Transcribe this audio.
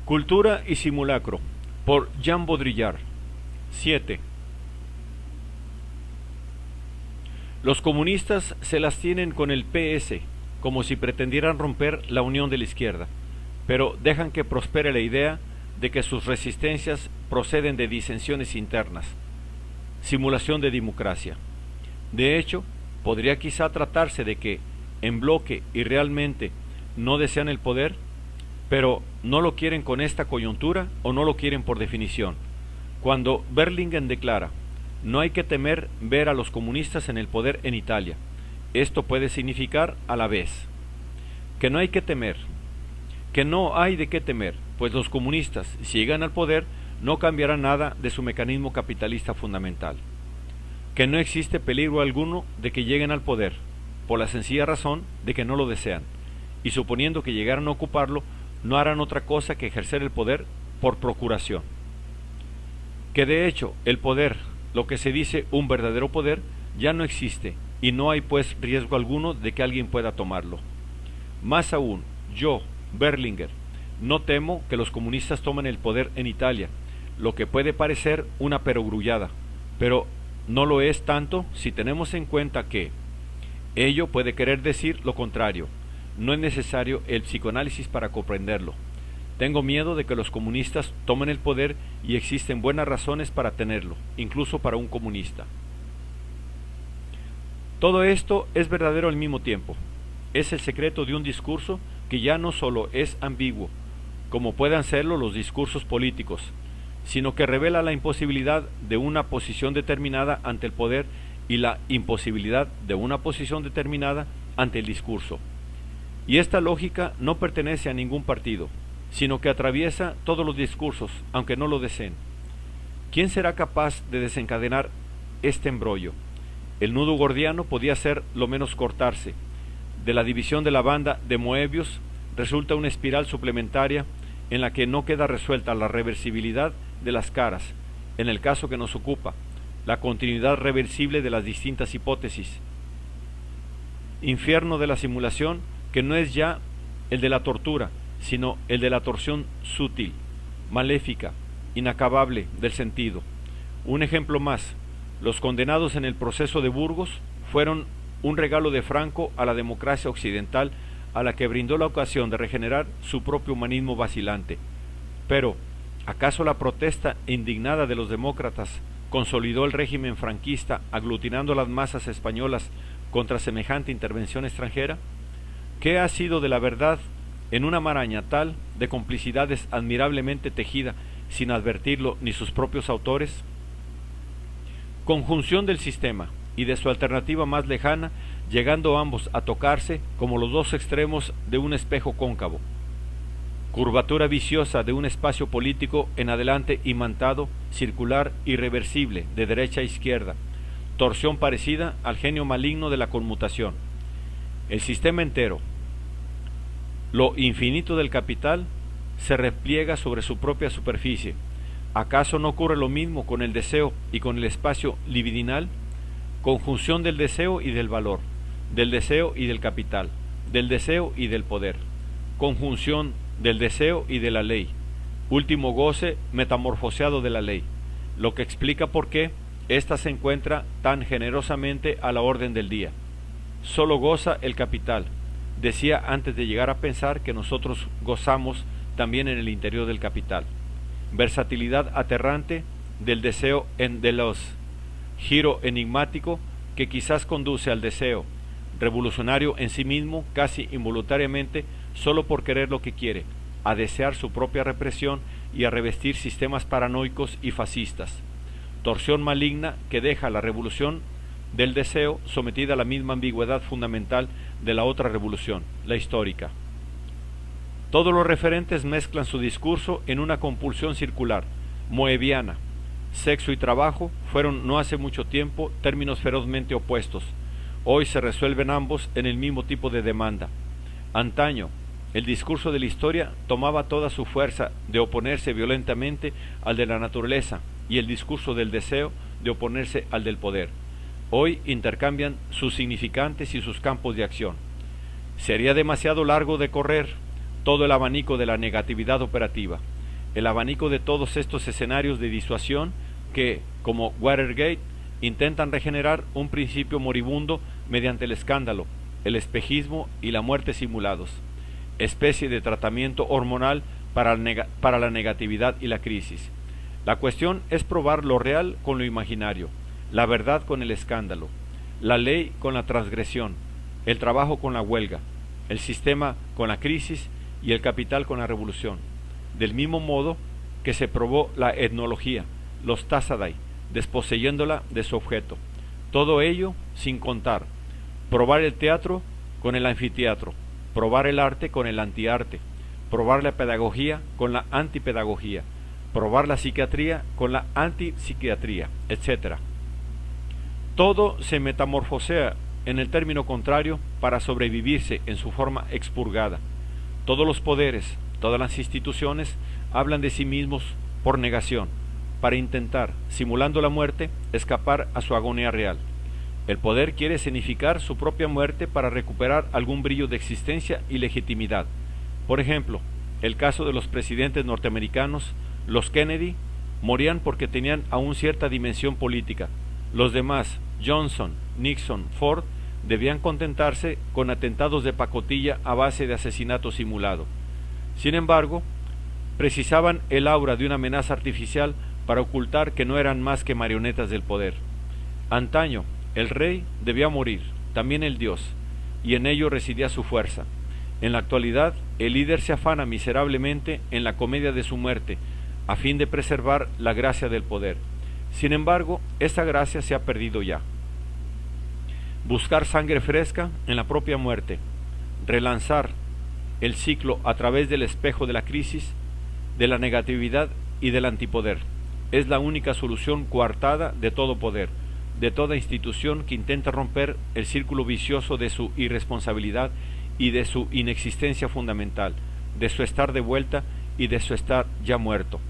Cultura y simulacro, por Jean Baudrillard. 7. Los comunistas se las tienen con el PS, como si pretendieran romper la unión de la izquierda, pero dejan que prospere la idea de que sus resistencias proceden de disensiones internas, simulación de democracia. De hecho, podría quizá tratarse de que, en bloque y realmente, no desean el poder, pero no lo quieren con esta coyuntura o no lo quieren por definición. Cuando Berlingen declara: no hay que temer ver a los comunistas en el poder en Italia, esto puede significar a la vez que no hay que temer, que no hay de qué temer, pues los comunistas, si llegan al poder, no cambiarán nada de su mecanismo capitalista fundamental, que no existe peligro alguno de que lleguen al poder, por la sencilla razón de que no lo desean, y suponiendo que llegaran a ocuparlo, no harán otra cosa que ejercer el poder por procuración. Que de hecho el poder, lo que se dice un verdadero poder, ya no existe, y no hay pues riesgo alguno de que alguien pueda tomarlo. Más aún, yo, Berlinguer, no temo que los comunistas tomen el poder en Italia, lo que puede parecer una perogrullada, pero no lo es tanto si tenemos en cuenta que ello puede querer decir lo contrario. No es necesario el psicoanálisis para comprenderlo. Tengo miedo de que los comunistas tomen el poder y existen buenas razones para tenerlo, incluso para un comunista. Todo esto es verdadero al mismo tiempo. Es el secreto de un discurso que ya no solo es ambiguo, como puedan serlo los discursos políticos, sino que revela la imposibilidad de una posición determinada ante el poder y la imposibilidad de una posición determinada ante el discurso. Y esta lógica no pertenece a ningún partido, sino que atraviesa todos los discursos, aunque no lo deseen. ¿Quién será capaz de desencadenar este embrollo? El nudo gordiano podía ser lo menos cortarse. De la división de la banda de Moebius resulta una espiral suplementaria en la que no queda resuelta la reversibilidad de las caras, en el caso que nos ocupa, la continuidad reversible de las distintas hipótesis. Infierno de la simulación, que no es ya el de la tortura, sino el de la torsión sutil, maléfica, inacabable del sentido. Un ejemplo más: los condenados en el proceso de Burgos fueron un regalo de Franco a la democracia occidental, a la que brindó la ocasión de regenerar su propio humanismo vacilante. Pero, ¿acaso la protesta indignada de los demócratas consolidó el régimen franquista aglutinando las masas españolas contra semejante intervención extranjera? ¿Qué ha sido de la verdad en una maraña tal de complicidades admirablemente tejida sin advertirlo ni sus propios autores? Conjunción del sistema y de su alternativa más lejana, llegando ambos a tocarse como los dos extremos de un espejo cóncavo. Curvatura viciosa de un espacio político en adelante imantado, circular, irreversible, de derecha a izquierda. Torsión parecida al genio maligno de la conmutación. El sistema entero, lo infinito del capital, se repliega sobre su propia superficie. ¿Acaso no ocurre lo mismo con el deseo y con el espacio libidinal? Conjunción del deseo y del valor, del deseo y del capital, del deseo y del poder. Conjunción del deseo y de la ley, último goce metamorfoseado de la ley, lo que explica por qué ésta se encuentra tan generosamente a la orden del día. Solo goza el capital. Decía antes de llegar a pensar que nosotros gozamos también en el interior del capital. Versatilidad aterrante del deseo de los giro enigmático que quizás conduce al deseo, revolucionario en sí mismo casi involuntariamente solo por querer lo que quiere, a desear su propia represión y a revestir sistemas paranoicos y fascistas. Torsión maligna que deja la revolución del deseo sometida a la misma ambigüedad fundamental de la otra revolución, la histórica. Todos los referentes mezclan su discurso en una compulsión circular, moebiana. Sexo y trabajo fueron no hace mucho tiempo términos ferozmente opuestos. Hoy se resuelven ambos en el mismo tipo de demanda. Antaño, el discurso de la historia tomaba toda su fuerza de oponerse violentamente al de la naturaleza y el discurso del deseo de oponerse al del poder. Hoy intercambian sus significantes y sus campos de acción. Sería demasiado largo de correr todo el abanico de la negatividad operativa, el abanico de todos estos escenarios de disuasión que, como Watergate, intentan regenerar un principio moribundo mediante el escándalo, el espejismo y la muerte simulados, especie de tratamiento hormonal para la negatividad y la crisis. La cuestión es probar lo real con lo imaginario, la verdad con el escándalo, la ley con la transgresión, el trabajo con la huelga, el sistema con la crisis y el capital con la revolución, del mismo modo que se probó la etnología, los Tassadai, desposeyéndola de su objeto. Todo ello sin contar probar el teatro con el anfiteatro, probar el arte con el antiarte, probar la pedagogía con la antipedagogía, probar la psiquiatría con la antipsiquiatría, etc. Todo se metamorfosea en el término contrario para sobrevivirse en su forma expurgada. Todos los poderes, todas las instituciones hablan de sí mismos por negación, para intentar, simulando la muerte, escapar a su agonía real. El poder quiere escenificar su propia muerte para recuperar algún brillo de existencia y legitimidad. Por ejemplo, el caso de los presidentes norteamericanos, los Kennedy, morían porque tenían aún cierta dimensión política. Los demás, Johnson, Nixon, Ford, debían contentarse con atentados de pacotilla a base de asesinato simulado. Sin embargo, precisaban el aura de una amenaza artificial para ocultar que no eran más que marionetas del poder. Antaño, el rey debía morir, también el dios, y en ello residía su fuerza. En la actualidad, el líder se afana miserablemente en la comedia de su muerte, a fin de preservar la gracia del poder. Sin embargo, esa gracia se ha perdido ya. Buscar sangre fresca en la propia muerte, relanzar el ciclo a través del espejo de la crisis, de la negatividad y del antipoder, es la única solución coartada de todo poder, de toda institución que intenta romper el círculo vicioso de su irresponsabilidad y de su inexistencia fundamental, de su estar de vuelta y de su estar ya muerto.